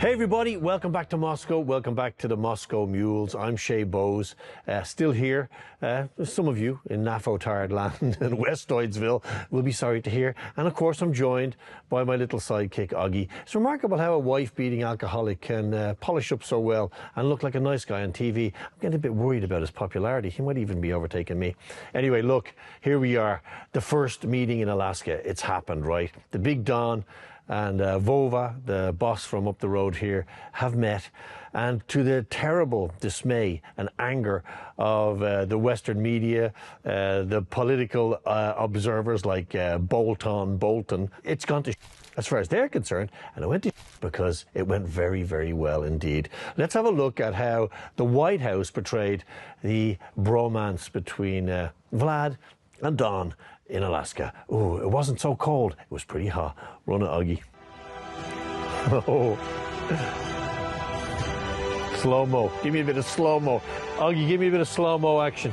Hey everybody, welcome back to Moscow. Welcome back to the Moscow Mules. I'm Chay Bowes, still here. Some of you in NAFO tired land in West Lloydsville will be sorry to hear. And of course, I'm joined by my little sidekick, Oggy. It's remarkable how a wife-beating alcoholic can polish up so well and look like a nice guy on TV. I'm getting a bit worried about his popularity. He might even be overtaking me. Anyway, look, here we are. The first meeting in Alaska. It's happened, right? The Big Don and Vova, the boss from up the road here, have met, and to the terrible dismay and anger of the Western media, the political observers like Bolton, it's gone to as far as they're concerned, and it went to because it went very, very well indeed. Let's have a look at how the White House portrayed the bromance between Vlad and Don in Alaska. Oh, it wasn't so cold. It was pretty hot. Run it, Oggy. Oh. Slow-mo. Give me a bit of slow-mo. Oggy, give me a bit of slow-mo action.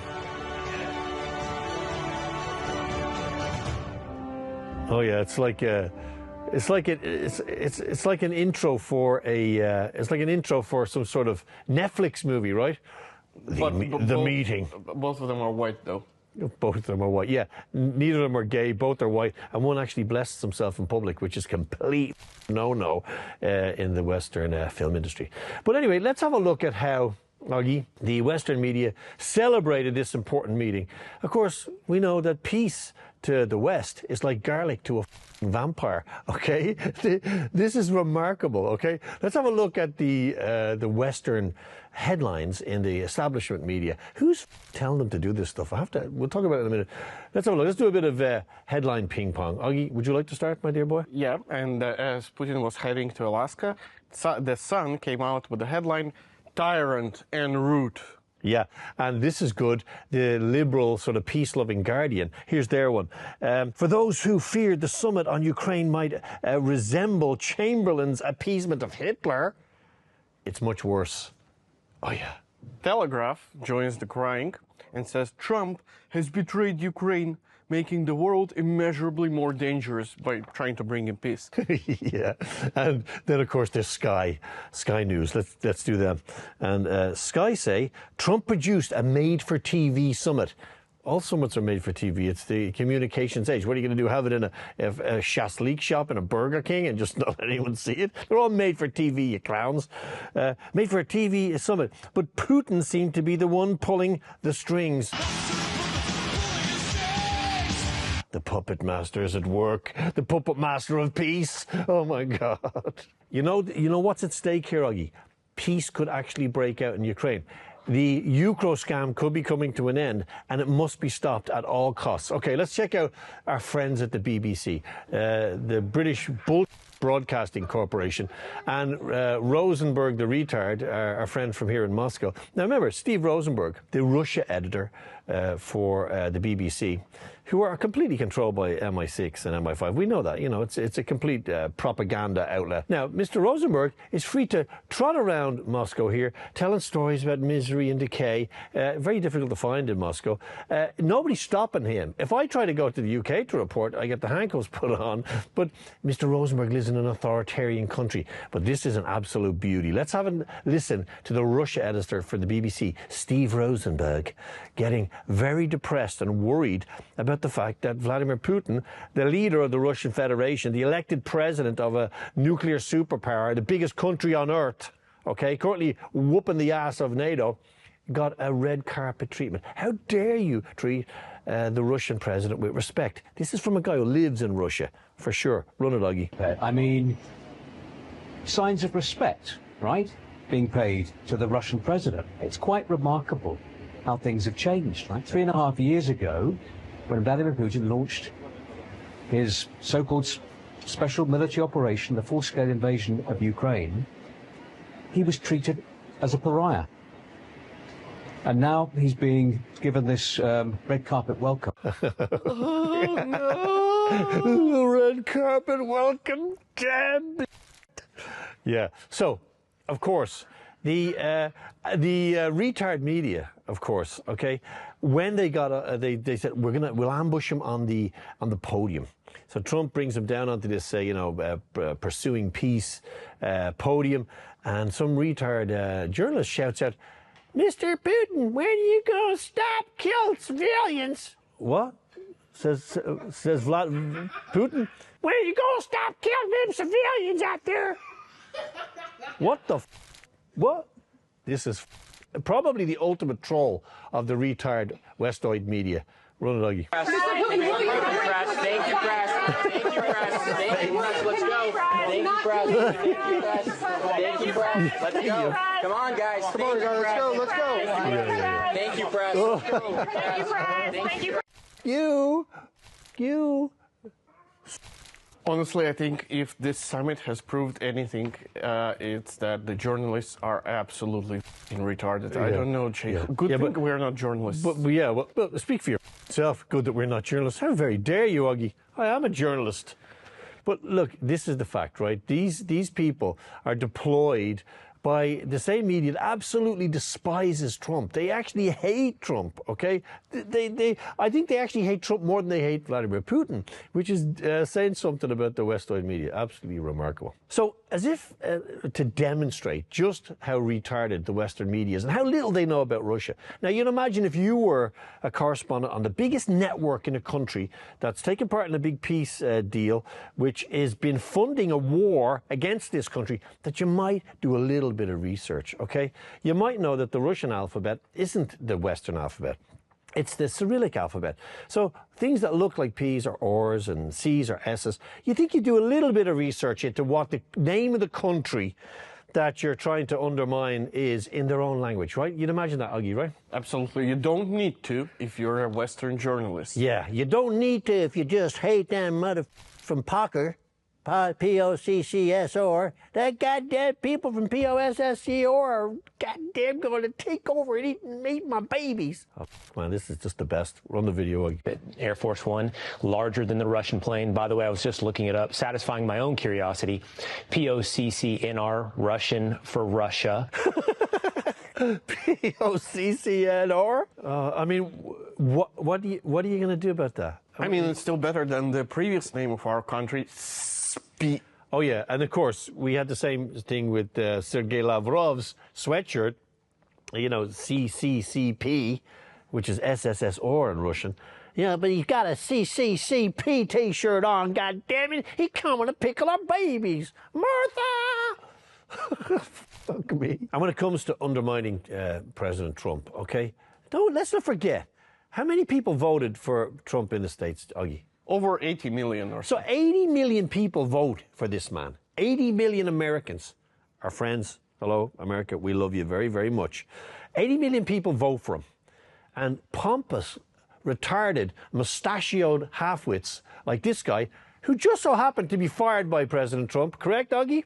Oh yeah, it's like an intro for some sort of Netflix movie, right? The meeting. Both of them are white, though. Both of them are white, yeah. Neither of them are gay, both are white, and one actually blesses himself in public, which is complete no-no in the Western film industry. But anyway, let's have a look at how, Oggy, the Western media celebrated this important meeting. Of course, we know that peace to the West is like garlic to a vampire, okay? This is remarkable, okay? Let's have a look at the Western headlines in the establishment media. Who's telling them to do this stuff? We'll talk about it in a minute. Let's have a look. Let's do a bit of headline ping pong. Oggy, would you like to start, my dear boy? Yeah, and as Putin was heading to Alaska, the Sun came out with the headline, "Tyrant en route." Yeah, and this is good. The liberal, sort of peace-loving Guardian, here's their one. For those who feared the summit on Ukraine might resemble Chamberlain's appeasement of Hitler, it's much worse. Oh, yeah. Telegraph joins the crying and says Trump has betrayed Ukraine, making the world immeasurably more dangerous by trying to bring in peace. Yeah, and then of course there's Sky News. Let's do them. And Sky say Trump produced a made-for-TV summit. All summits are made for TV. It's the communications age. What are you going to do? Have it in a shashlik shop in a Burger King and just not let anyone see it? They're all made for TV, you clowns. Made for a TV summit. But Putin seemed to be the one pulling the strings. The puppet master is at work. The puppet master of peace. Oh my God. You know what's at stake here, Oggy? Peace could actually break out in Ukraine. The Ukro scam could be coming to an end, and it must be stopped at all costs. Okay, let's check out our friends at the BBC, the British Broadcasting Corporation, and Rosenberg the retard, our friend from here in Moscow. Now remember, Steve Rosenberg, the Russia editor for the BBC, who are completely controlled by MI6 and MI5. We know that, it's a complete propaganda outlet. Now, Mr. Rosenberg is free to trot around Moscow here, telling stories about misery and decay. Very difficult to find in Moscow. Nobody's stopping him. If I try to go to the UK to report, I get the handcuffs put on. But Mr. Rosenberg lives in an authoritarian country. But this is an absolute beauty. Let's have a listen to the Russia editor for the BBC, Steve Rosenberg, getting very depressed and worried about the fact that Vladimir Putin, the leader of the Russian Federation, the elected president of a nuclear superpower, the biggest country on earth, okay, currently whooping the ass of NATO, got a red carpet treatment. How dare you treat the Russian president with respect? This is from a guy who lives in Russia, for sure. Run it, Oggy. I mean, signs of respect, right, being paid to the Russian president. It's quite remarkable how things have changed, right? 3.5 years ago, when Vladimir Putin launched his so-called special military operation, the full-scale invasion of Ukraine, he was treated as a pariah. And now he's being given this red carpet welcome. Oh, no! The red carpet welcome, damn it. Yeah, so, of course, The retard media, of course, okay, when they got, they said we'll ambush him on the podium. So Trump brings him down onto this, pursuing peace podium, and some retard journalist shouts out, "Mr. Putin, when are you gonna stop killing civilians?" What? Says Putin, "When are you gonna stop killing them civilians out there?" What the? What? This is probably the ultimate troll of the retard Westoid media. Run it, Augie. Thank you, press. Thank you, press. Thank you, press. Thank you, press. Let's go. Thank you, press. Thank you, press. Thank you, press. Let's go. Come on, guys. Come on, guys. Let's go. Let's go. Thank you, press. Thank you, press. Thank you, press. You. Honestly, I think if this summit has proved anything, it's that the journalists are absolutely retarded. I don't know, Chay. Good thing we're not journalists. But speak for yourself. Good that we're not journalists. How very dare you, Augie? I am a journalist. But look, this is the fact, right? These people are deployed by the same media that absolutely despises Trump. They actually hate Trump, okay? I think they actually hate Trump more than they hate Vladimir Putin, which is saying something about the Westoid media. Absolutely remarkable. So, as if to demonstrate just how retarded the Western media is and how little they know about Russia. Now, you can imagine if you were a correspondent on the biggest network in a country that's taken part in a big peace deal, which has been funding a war against this country, that you might do a little bit of research, okay? You might know that the Russian alphabet isn't the Western alphabet. It's the Cyrillic alphabet. So things that look like P's or R's and C's or S's, you think you do a little bit of research into what the name of the country that you're trying to undermine is in their own language, right? You'd imagine that, Augie, right? Absolutely. You don't need to if you're a Western journalist. Yeah, you don't need to if you just hate them mother from Pocker. P-O-C-C-S-O-R. That goddamn people from P-O-S-S-C-O-R are goddamn going to take over and eat my babies. Oh, man, this is just the best. Run the video. Air Force One, larger than the Russian plane. By the way, I was just looking it up, satisfying my own curiosity. P-O-C-C-N-R, Russian for Russia. P-O-C-C-N-R? I mean, what are you going to do about that? I mean, it's still better than the previous name of our country. Oh, yeah. And, of course, we had the same thing with Sergei Lavrov's sweatshirt, you know, CCCP, which is SSSR in Russian. Yeah, but he's got a CCCP T-shirt on, God damn it. He's coming to pickle our babies. Martha! Fuck me. And when it comes to undermining President Trump, okay, let's not forget, how many people voted for Trump in the States, Augie? Over 80 million or so. So 80 million people vote for this man. 80 million Americans. Our friends, hello, America, we love you very, very much. 80 million people vote for him. And pompous, retarded, mustachioed halfwits like this guy, who just so happened to be fired by President Trump, correct, Augie?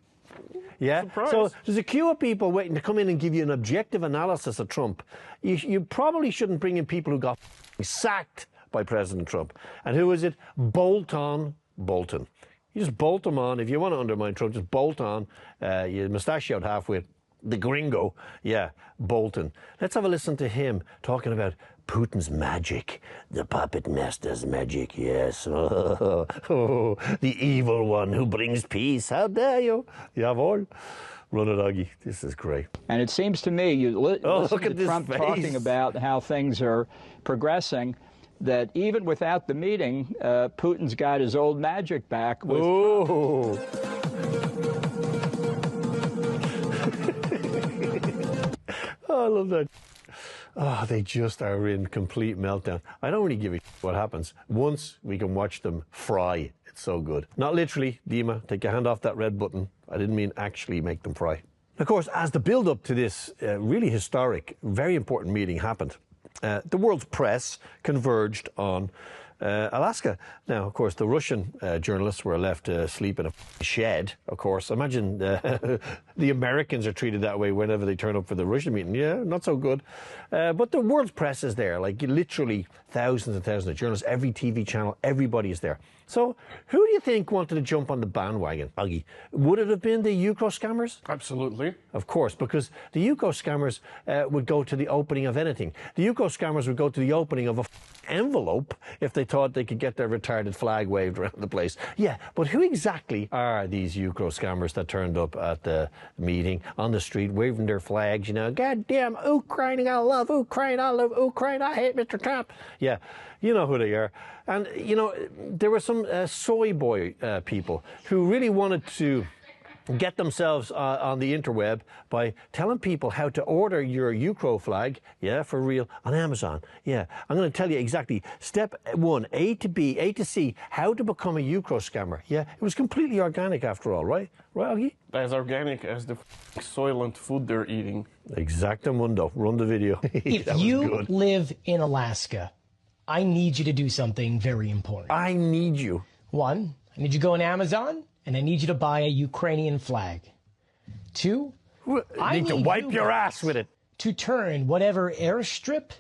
Yeah. Surprise. So there's a queue of people waiting to come in and give you an objective analysis of Trump. You probably shouldn't bring in people who got sacked by President Trump. And who is it? Bolt on Bolton. You just bolt them on. If you want to undermine Trump, just bolt on. You mustachioed halfway. The gringo. Yeah, Bolton. Let's have a listen to him talking about Putin's magic. The puppet master's magic, yes. Oh, the evil one who brings peace. How dare you? Jawohl. Run it, Augie. This is great. And it seems to me, you listen to Trump talking about how things are progressing, that even without the meeting, Putin's got his old magic back. Oh. I love that. Oh, they just are in complete meltdown. I don't really give a what happens. Once we can watch them fry. It's so good. Not literally, Dima, take your hand off that red button. I didn't mean actually make them fry. Of course, as the build-up to this really historic, very important meeting happened, the world's press converged on Alaska. Now, of course, the Russian journalists were left to sleep in a shed, of course. Imagine the Americans are treated that way whenever they turn up for the Russian meeting. Yeah, not so good. But the world's press is there, like literally thousands and thousands of journalists, every TV channel, everybody is there. So who do you think wanted to jump on the bandwagon, Augie? Would it have been the Ukraine scammers? Absolutely. Of course, because the Ukraine scammers would go to the opening of anything. The Ukraine scammers would go to the opening of a envelope if they thought they could get their retarded flag waved around the place. Yeah, but who exactly are these Ukraine scammers that turned up at the meeting on the street waving their flags, you know, goddamn Ukraine, I love Ukraine, I love Ukraine, I hate Mr. Trump. Yeah, you know who they are. And, you know, there were some soy boy people who really wanted to get themselves on the interweb by telling people how to order your Ukraine flag, yeah, for real, on Amazon. Yeah, I'm going to tell you exactly step 1, A to B, A to C, how to become a Ukraine scammer. Yeah, it was completely organic after all, right? Right, Augie? As organic as the soylent food they're eating. Exactamundo. Run the video. If you live in Alaska, I need you to do something very important. I need you. 1, I need you to go on Amazon, and I need you to buy a Ukrainian flag. 2, I need to wipe your ass with it. To turn whatever airstrip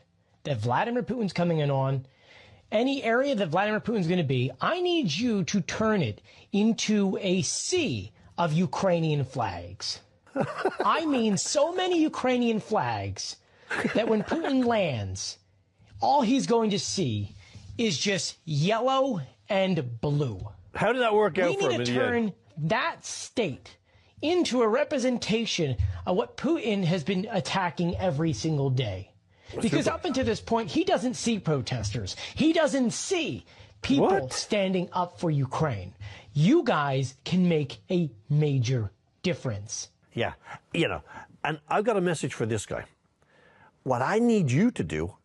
that Vladimir Putin's coming in on, any area that Vladimir Putin's going to be, I need you to turn it into a sea of Ukrainian flags. I mean, so many Ukrainian flags that when Putin lands, all he's going to see is just yellow and blue. How did that work out for him? We need to turn that state into a representation of what Putin has been attacking every single day. Because up until this point, he doesn't see protesters. He doesn't see people standing up for Ukraine. You guys can make a major difference. Yeah, you know, and I've got a message for this guy. What I need you to do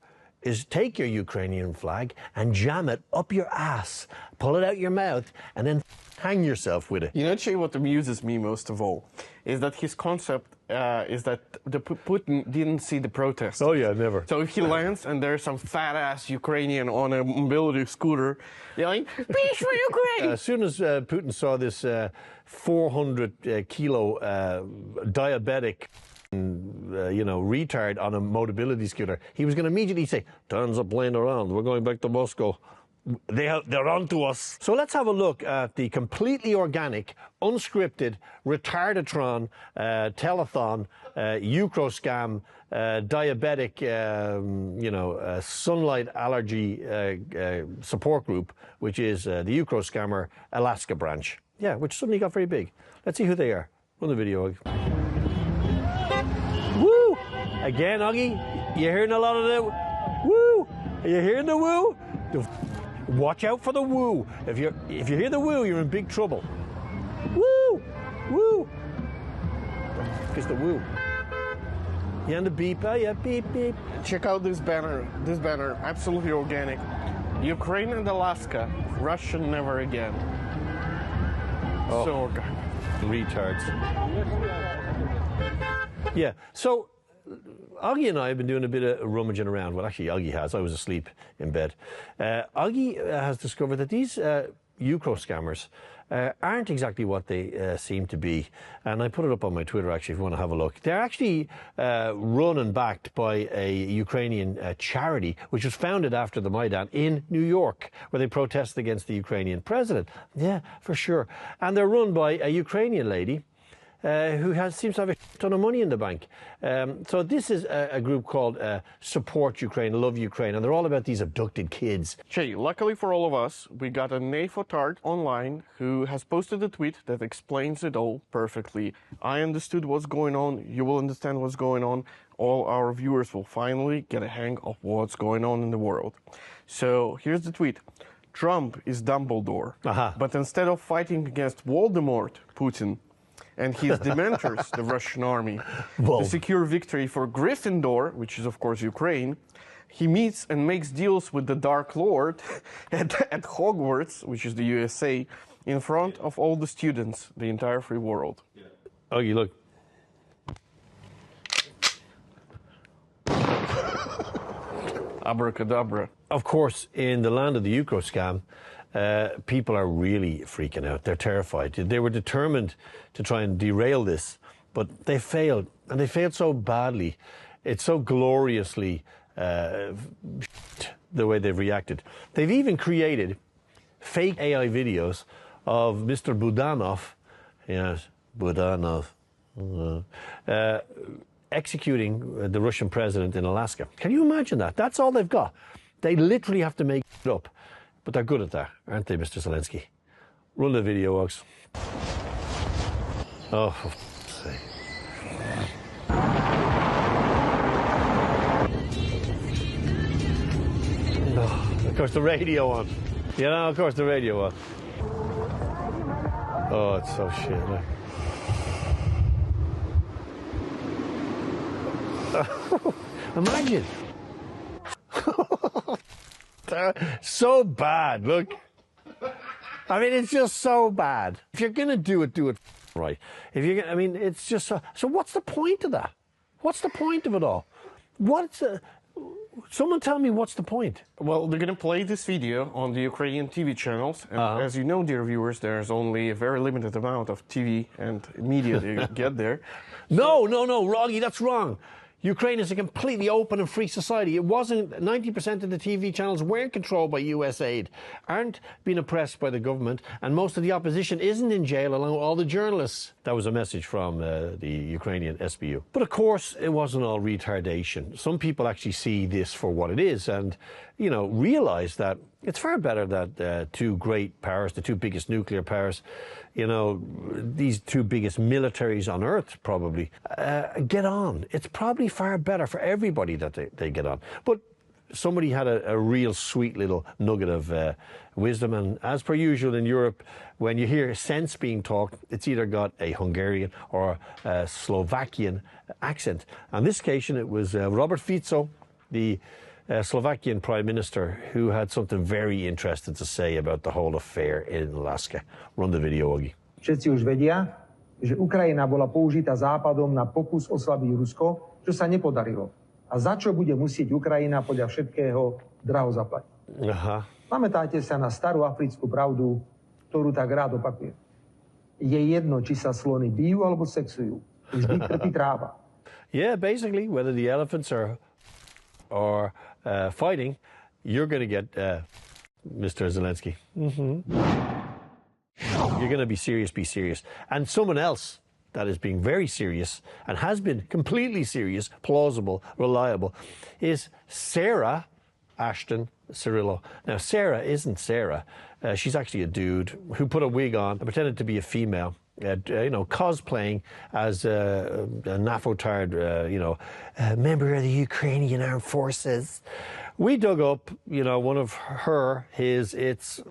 is take your Ukrainian flag and jam it up your ass, pull it out your mouth, and then hang yourself with it. You know, Chay, what amuses me most of all is that his concept is that Putin didn't see the protests. Oh, yeah, never. So if he lands and there's some fat-ass Ukrainian on a mobility scooter yelling, "Peace for Ukraine!" As soon as Putin saw this 400-kilo diabetic retard on a mobility scooter, he was going to immediately say, turns the plane around, we're going back to Moscow. They're on to us. So let's have a look at the completely organic, unscripted, retardatron, telethon, Ukraine scam, diabetic, sunlight allergy support group, which is the Ukraine scammer Alaska branch. Yeah, which suddenly got very big. Let's see who they are. Run the video. Woo! Again, Augie, you hearing a lot of the woo? Are you hearing the woo? Watch out for the woo. If you hear the woo, you're in big trouble. Woo! Woo! It's the woo. You and the beep, yeah, beep, beep. Check out this banner. This banner, absolutely organic. Ukraine and Alaska, Russian never again. Oh. So organic. Retards. Yeah, so Augie and I have been doing a bit of rummaging around. Well, actually, Augie has. I was asleep in bed. Augie has discovered that these Ukraine scammers aren't exactly what they seem to be. And I put it up on my Twitter, actually, if you want to have a look. They're actually run and backed by a Ukrainian charity, which was founded after the Maidan in New York, where they protested against the Ukrainian president. Yeah, for sure. And they're run by a Ukrainian lady who seems to have a ton of money in the bank. So this is a group called Support Ukraine, Love Ukraine, and they're all about these abducted kids. Chay, luckily for all of us, we got a NAFO tart online who has posted a tweet that explains it all perfectly. I understood what's going on. You will understand what's going on. All our viewers will finally get a hang of what's going on in the world. So here's the tweet. Trump is Dumbledore, but instead of fighting against Voldemort, Putin, and his dementors, the Russian army, to secure victory for Gryffindor, which is, of course, Ukraine, he meets and makes deals with the Dark Lord at Hogwarts, which is the USA, in front of all the students, the entire free world. Oh, you look. Abracadabra. Of course, in the land of the Ukro scam, people are really freaking out. They're terrified. They were determined to try and derail this, but they failed. And they failed so badly. It's so gloriously the way they've reacted. They've even created fake AI videos of Mr. Budanov, yes, Budanov, executing the Russian president in Alaska. Can you imagine that? That's all they've got. They literally have to make it up. But they're good at that, aren't they, Mr. Zelensky? Run the video, Ox. Oh, for f***'s sake. Oh, of course, the radio on. You know, of course, the radio on. Oh, it's so shit. Imagine. So bad, look. I mean, it's just so bad. If you're going to do it right. If you're gonna, I mean, it's just so what's the point of that? What's the point of it all? Someone tell me what's the point? Well, they're going to play this video on the Ukrainian TV channels. And as you know, dear viewers, there's only a very limited amount of TV and media to get there. No, Roggy, that's wrong. Ukraine is a completely open and free society. It wasn't, 90% of the TV channels weren't controlled by US aid, aren't being oppressed by the government, and most of the opposition isn't in jail along with all the journalists. That was a message from the Ukrainian SBU. But of course, it wasn't all retardation. Some people actually see this for what it is and, you know, realize that it's far better that two great powers, the two biggest nuclear powers, you know, these two biggest militaries on Earth probably, get on. It's probably far better for everybody that they get on. But somebody had a real sweet little nugget of wisdom, and as per usual in Europe, when you hear sense being talked, it's either got a Hungarian or a Slovakian accent. On this occasion, it was Robert Fico, the Slovakian Prime Minister, who had something very interesting to say about the whole affair in Alaska. Run the video, Ogi. Všetci už vedia, že Ukrajina bola použitá Západom na pokus oslabiť Rusko, čo sa nepodarilo. A za čo bude musieť Ukrajina podľa všetkého draho zaplatiť. Aha. Pamätáte sa na starú africkú pravdu, ktorú tak rád opakujem. Je jedno, či sa slony bijú alebo sexujú. Vždy trpí tráva. Yeah, basically, whether the elephants are fighting, you're going to get Mr. Zelensky. You're going to be serious. And someone else that is being very serious and has been completely serious, plausible, reliable, is Sarah Ashton Cirillo. Now, Sarah isn't Sarah. She's actually a dude who put a wig on and pretended to be a female. Cosplaying as a NAFO-tard, member of the Ukrainian Armed Forces. We dug up, one of its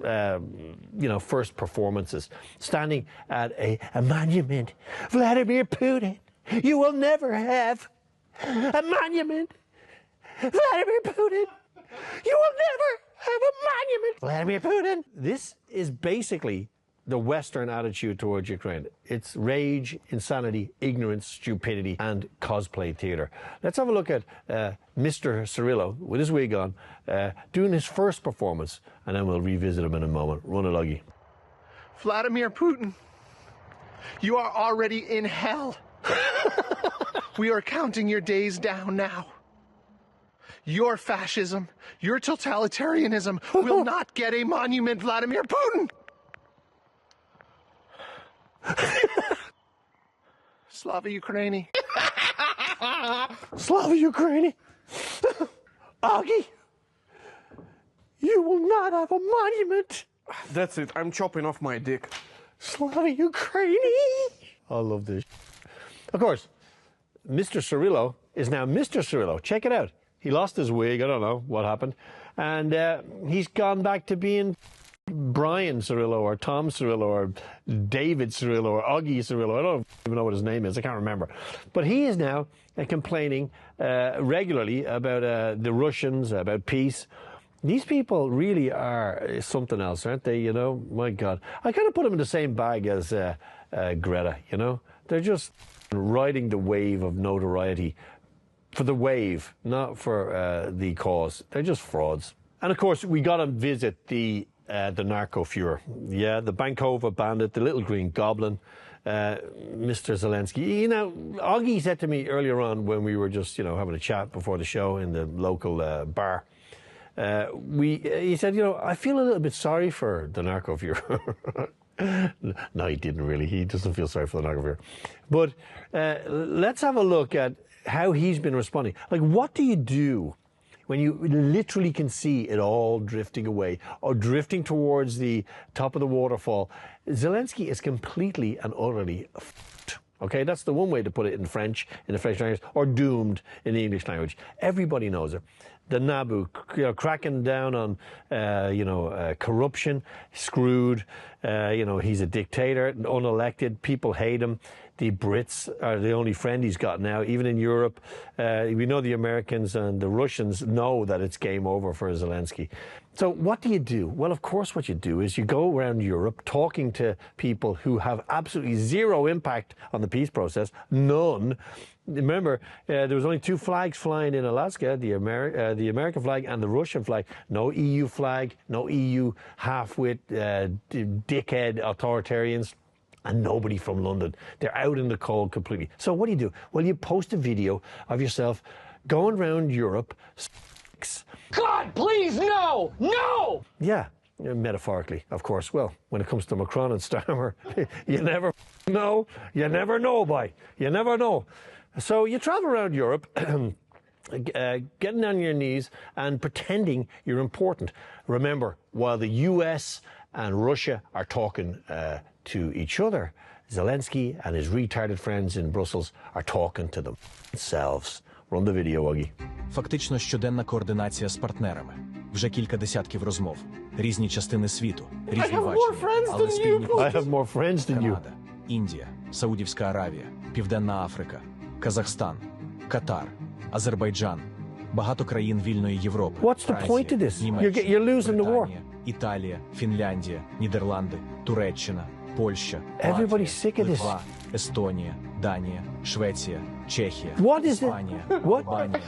first performances, standing at a monument. Vladimir Putin, you will never have a monument. Vladimir Putin, you will never have a monument. Vladimir Putin. This is basically the Western attitude towards Ukraine. It's rage, insanity, ignorance, stupidity, and cosplay theater. Let's have a look at Mr. Cirillo with his wig on, doing his first performance, and then we'll revisit him in a moment. Run it, Luggy. Vladimir Putin, you are already in hell. We are counting your days down now. Your fascism, your totalitarianism will not get a monument, Vladimir Putin. Slava Ukraini. Slava Ukraini. Augie, you will not have a monument. That's it. I'm chopping off my dick. Slava Ukraini. I love this. Of course, Mr. Cirillo is now Mr. Cirillo. Check it out. He lost his wig. I don't know what happened. And he's gone back to being Brian Cirillo or Tom Cirillo or David Cirillo or Augie Cirillo. I don't even know what his name is. I can't remember. But he is now complaining regularly about the Russians, about peace. These people really are something else, aren't they? My God. I kind of put them in the same bag as Greta, They're just riding the wave of notoriety for the wave, not for the cause. They're just frauds. And of course, we got to visit the narco Fuhrer. Yeah, the Bankova bandit, the little green goblin, Mr. Zelensky. You know, Augie said to me earlier on when we were just, having a chat before the show in the local bar, he said, I feel a little bit sorry for the narco Fuhrer. No, he didn't really. He doesn't feel sorry for the narco Fuhrer. But let's have a look at how he's been responding. Like, what do you do when you literally can see it all drifting away or drifting towards the top of the waterfall? Zelensky is completely and utterly f***ed. Okay, that's the one way to put it in French, in the French language, or doomed in the English language. Everybody knows it. The Nabu, cracking down on, corruption, screwed. He's a dictator, unelected. People hate him. The Brits are the only friend he's got now, even in Europe. We know the Americans and the Russians know that it's game over for Zelensky. So what do you do? Well, of course, what you do is you go around Europe talking to people who have absolutely zero impact on the peace process, none. Remember, there was only 2 flags flying in Alaska, the American flag and the Russian flag. No EU flag, no EU half-wit dickhead authoritarians. And nobody from London. They're out in the cold completely. So what do? Well, you post a video of yourself going around Europe. God, please, no! No! Yeah, metaphorically, of course. Well, when it comes to Macron and Starmer, you never know. You never know, boy. You never know. So you travel around Europe, getting on your knees and pretending you're important. Remember, while the US and Russia are talking to each other, Zelensky and his retarded friends in Brussels are talking to themselves. Run the video, Augie. Фактично щоденна координація з партнерами. Вже кілька десятків розмов. Різні частини світу, різні бачення, але спільні події. Канада, Індія, Саудівська Аравія, Південна Африка, Казахстан, Катар, Азербайджан, багато країн вільної Європи. What's the point of this? You're losing the war. Італія, Фінляндія, Нідерланди, Туреччина, Польща, Латвія, Литва, Естонія, Данія, Швеція, Чехія, Іспанія, Албанія,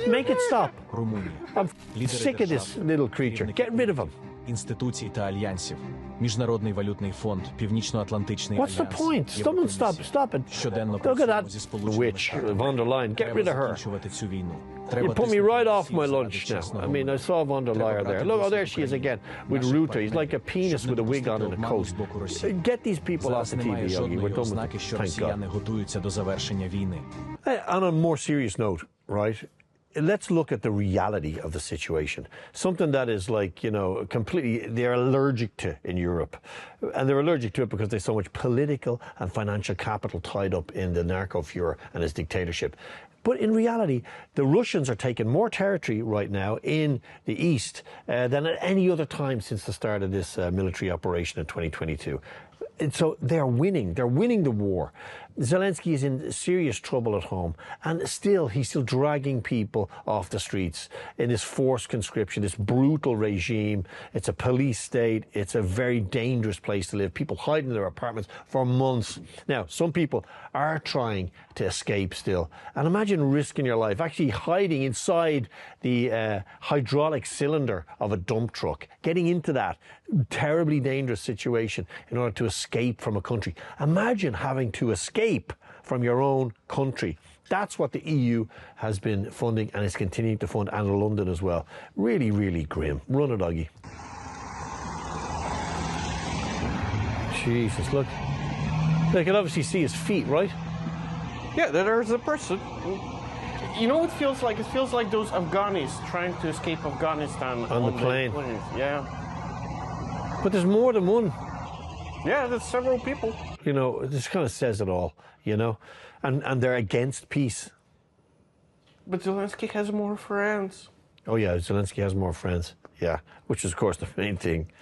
Make it stop. Румунія. I'm sick of this little creature. Get rid of him. Інституцій та альянсів, Міжнародний валютний фонд, Північно-Атлантичний альянс. What's the point? Someone stop it. Щоденно Look at that зі Сполученими witch, von der Leyen. Get rid of her. закінчувати цю війну. You put me right off my lunch now. I mean, I saw von der Leyen there. Look, there she is again with Rutte. He's like a penis with a wig on and a coat. Get these people off the TV, Yogi. We're done with it. Thank God. готуються до завершення війни. On a more serious note, right? Let's look at the reality of the situation. Something that is like, completely, they're allergic to in Europe. And they're allergic to it because there's so much political and financial capital tied up in the narco Fuhrer and his dictatorship. But in reality, the Russians are taking more territory right now in the east than at any other time since the start of this military operation in 2022. And so they're winning. They're winning the war. Zelensky is in serious trouble at home, and he's still dragging people off the streets in this forced conscription, this brutal regime. It's a police state. It's a very dangerous place to live. People hide in their apartments for months. Now, some people are trying to escape still. And imagine risking your life, actually hiding inside the hydraulic cylinder of a dump truck, getting into that terribly dangerous situation in order to escape from a country. Imagine having to escape from your own country. That's what the EU has been funding and is continuing to fund, and London as well. Really, really grim. Run it, Augie. Jesus, look. They can obviously see his feet, right? Yeah, there's a person. You know what it feels like? It feels like those Afghanis trying to escape Afghanistan on the plane. Yeah. But there's more than one. Yeah, there's several people. This kind of says it all, and they're against peace. But Zelensky has more friends. Oh, yeah, Zelensky has more friends. Yeah, which is, of course, the main thing.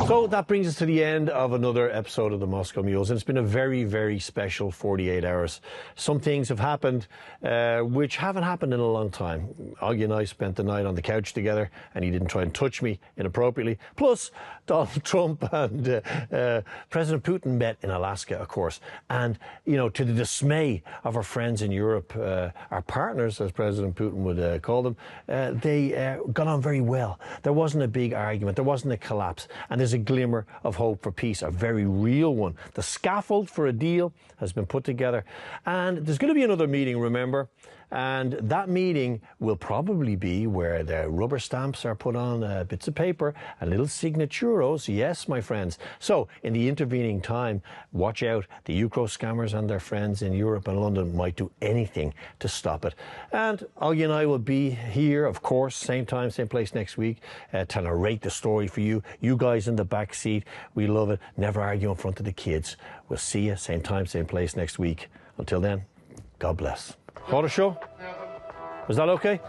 So that brings us to the end of another episode of the Moscow Mules, and it's been a very, very special 48 hours. Some things have happened which haven't happened in a long time. Augie and I spent the night on the couch together, and he didn't try and touch me inappropriately. Plus, Donald Trump and President Putin met in Alaska, of course. And, you know, to the dismay of our friends in Europe, our partners, as President Putin would call them, they got on very well. There wasn't a big argument. There wasn't a collapse. And there's a glimmer of hope for peace, a very real one. The scaffold for a deal has been put together. And there's going to be another meeting, remember? And that meeting will probably be where the rubber stamps are put on bits of paper and little signaturos. Yes, my friends. So in the intervening time, watch out. The Ukraine scammers and their friends in Europe and London might do anything to stop it. And Augie and I will be here, of course, same time, same place next week to narrate the story for you. You guys in the back seat, we love it. Never argue in front of the kids. We'll see you same time, same place next week. Until then, God bless. Photo show? Was that okay?